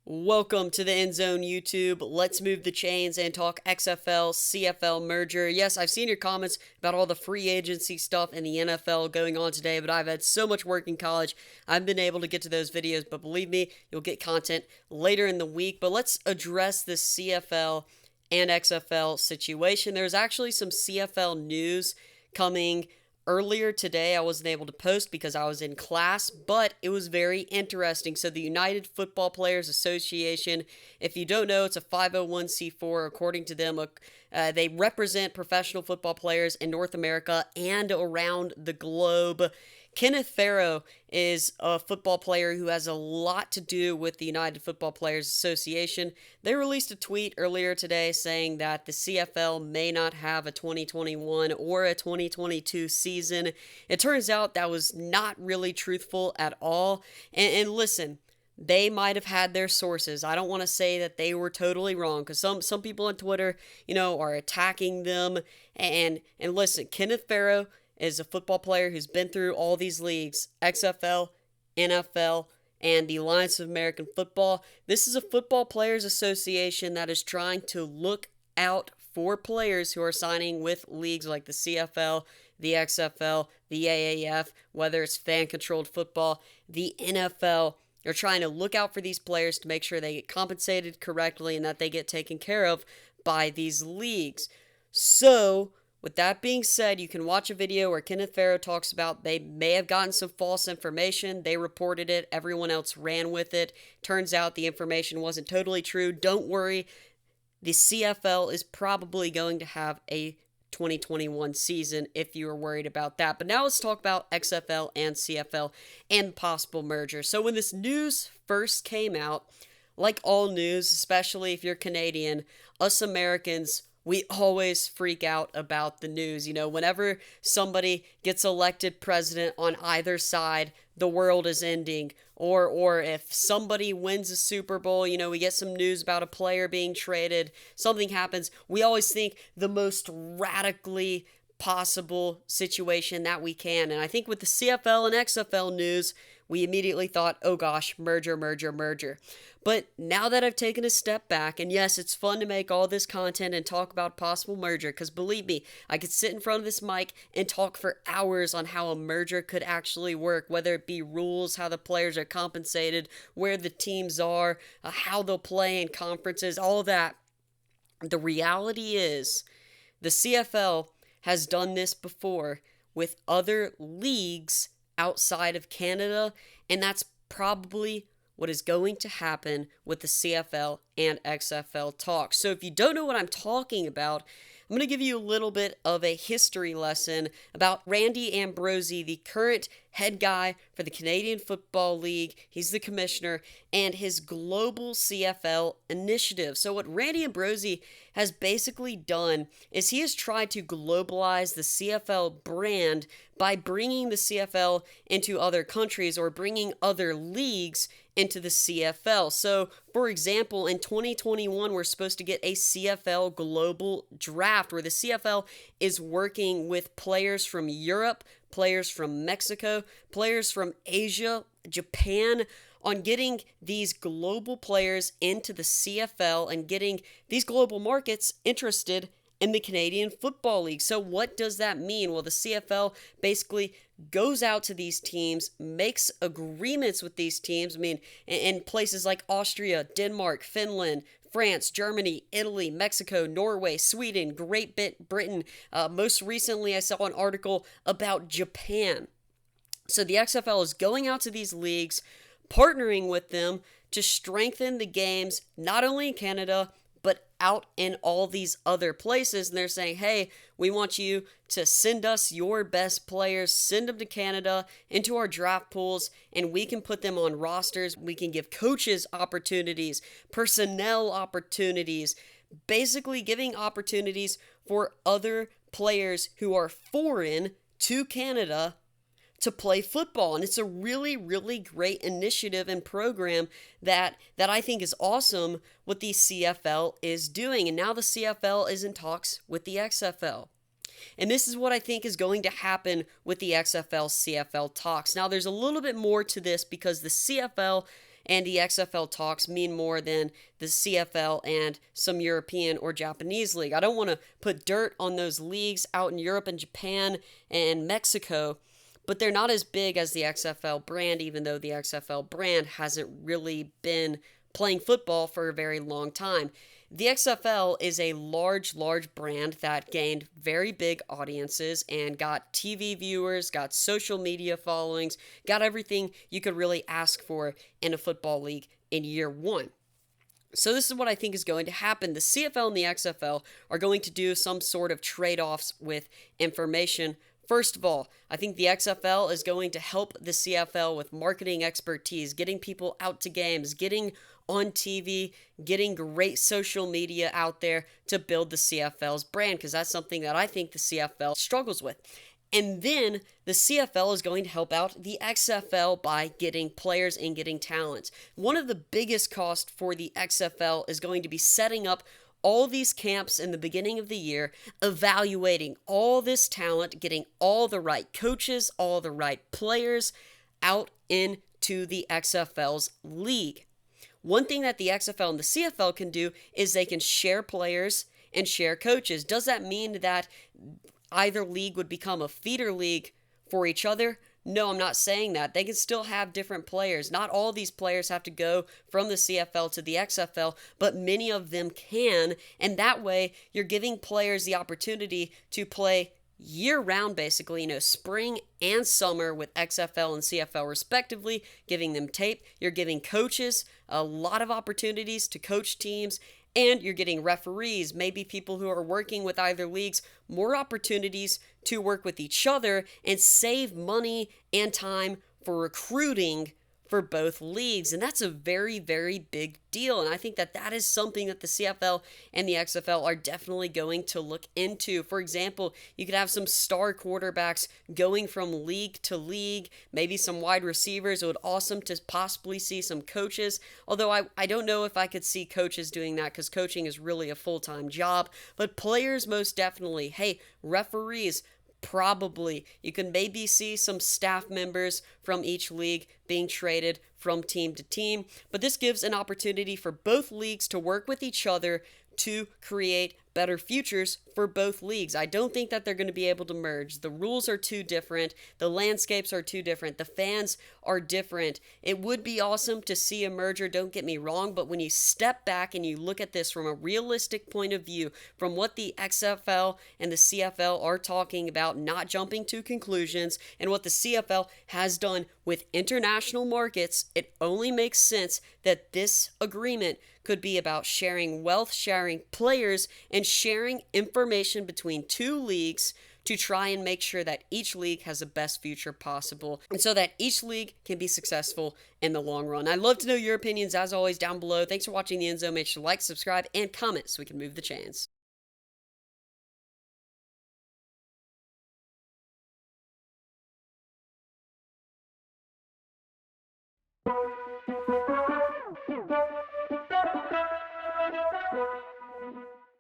Welcome to the EndZone YouTube. Let's move the chains and talk XFL CFL merger. Yes, I've seen your comments about all the free agency stuff in the NFL going on today, but I've had so much work in college, I've been able to get to those videos, but believe me, you'll get content later in the week. But let's address this CFL and XFL situation. There's actually some CFL news coming earlier today. I wasn't able to post because I was in class, but it was very interesting. So the United Football Players Association, if you don't know, it's a 501c4. According to them, they represent professional football players in North America and around the globe. Kenneth Farrow is a football player who has a lot to do with the United Football Players Association. They released a tweet earlier today saying that the CFL may not have a 2021 or a 2022 season. It turns out that was not really truthful at all. And listen, they might have had their sources. I don't want to say that they were totally wrong, because some people on Twitter, are attacking them. And listen, Kenneth Farrow is a football player who's been through all these leagues, XFL, NFL, and the Alliance of American Football. This is a football players association that is trying to look out for players who are signing with leagues like the CFL, the XFL, the AAF, whether it's fan-controlled football, the NFL. They're trying to look out for these players to make sure they get compensated correctly and that they get taken care of by these leagues. So, with that being said, you can watch a video where Kenneth Farrow talks about they may have gotten some false information. They reported it. Everyone else ran with it. Turns out the information wasn't totally true. Don't worry. The CFL is probably going to have a 2021 season if you are worried about that. But now let's talk about XFL and CFL and possible merger. So when this news first came out, like all news, especially if you're Canadian, us Americans, we always freak out about the news. Whenever somebody gets elected president on either side, the world is ending. Or if somebody wins a Super Bowl, we get some news about a player being traded, something happens, we always think the most radically possible situation that we can. And I think with the CFL and XFL news, we immediately thought, oh gosh, merger. But now that I've taken a step back, and yes, it's fun to make all this content and talk about possible merger, because believe me, I could sit in front of this mic and talk for hours on how a merger could actually work, whether it be rules, how the players are compensated, where the teams are, how they'll play in conferences, all that. The reality is, the CFL has done this before with other leagues outside of Canada, and that's probably what is going to happen with the CFL and XFL talks. So if you don't know what I'm talking about, I'm going to give you a little bit of a history lesson about Randy Ambrosie, the current head guy for the Canadian Football League. He's the commissioner, and his global CFL initiative. So what Randy Ambrosie has basically done is he has tried to globalize the CFL brand by bringing the CFL into other countries or bringing other leagues into the CFL. So, for example, in 2021, we're supposed to get a CFL global draft where the CFL is working with players from Europe, players from Mexico, players from Asia, Japan, on getting these global players into the CFL and getting these global markets interested in the Canadian Football League. So what does that mean? Well, the CFL basically goes out to these teams, makes agreements with these teams. In places like Austria, Denmark, Finland, France, Germany, Italy, Mexico, Norway, Sweden, Great Britain. Most recently, I saw an article about Japan. So the XFL is going out to these leagues, partnering with them to strengthen the games, not only in Canada, but out in all these other places. And they're saying, hey, we want you to send us your best players, send them to Canada into our draft pools, and we can put them on rosters. We can give coaches opportunities, personnel opportunities, basically giving opportunities for other players who are foreign to Canada to play football. And it's a really, really great initiative and program that I think is awesome what the CFL is doing. And now the CFL is in talks with the XFL. And this is what I think is going to happen with the XFL CFL talks. Now, there's a little bit more to this because the CFL and the XFL talks mean more than the CFL and some European or Japanese league. I don't want to put dirt on those leagues out in Europe and Japan and Mexico, but they're not as big as the XFL brand, even though the XFL brand hasn't really been playing football for a very long time. The XFL is a large brand that gained very big audiences and got TV viewers, got social media followings, got everything you could really ask for in a football league in year one. So this is what I think is going to happen. The CFL and the XFL are going to do some sort of trade-offs with information. First of all, I think the XFL is going to help the CFL with marketing expertise, getting people out to games, getting on TV, getting great social media out there to build the CFL's brand, because that's something that I think the CFL struggles with. And then the CFL is going to help out the XFL by getting players and getting talent. One of the biggest costs for the XFL is going to be setting up all these camps in the beginning of the year, evaluating all this talent, getting all the right coaches, all the right players out into the XFL's league. One thing that the XFL and the CFL can do is they can share players and share coaches. Does that mean that either league would become a feeder league for each other? No, I'm not saying that. They can still have different players. Not all these players have to go from the CFL to the XFL, but many of them can. And that way, you're giving players the opportunity to play year-round, basically, spring and summer with XFL and CFL respectively, giving them tape. You're giving coaches a lot of opportunities to coach teams, and you're getting referees, maybe people who are working with either leagues, more opportunities to work with each other and save money and time for recruiting for both leagues. And that's a very big deal. And I think that that is something that the CFL and the XFL are definitely going to look into. For example, you could have some star quarterbacks going from league to league, maybe some wide receivers. It would be awesome to possibly see some coaches, although I don't know if I could see coaches doing that because coaching is really a full-time job. But players, most definitely. Hey, referees, probably. You can maybe see some staff members from each league being traded from team to team, but this gives an opportunity for both leagues to work with each other to create better futures for both leagues. I don't think that they're going to be able to merge. The rules are too different. The landscapes are too different. The fans are different. It would be awesome to see a merger, don't get me wrong, but when you step back and you look at this from a realistic point of view, from what the XFL and the CFL are talking about, not jumping to conclusions, and what the CFL has done with international markets, it only makes sense that this agreement could be about sharing wealth, sharing players, and sharing information between two leagues to try and make sure that each league has the best future possible and so that each league can be successful in the long run. I'd love to know your opinions, as always, down below. Thanks for watching the EndZone. Make sure to like, subscribe, and comment so we can move the chains.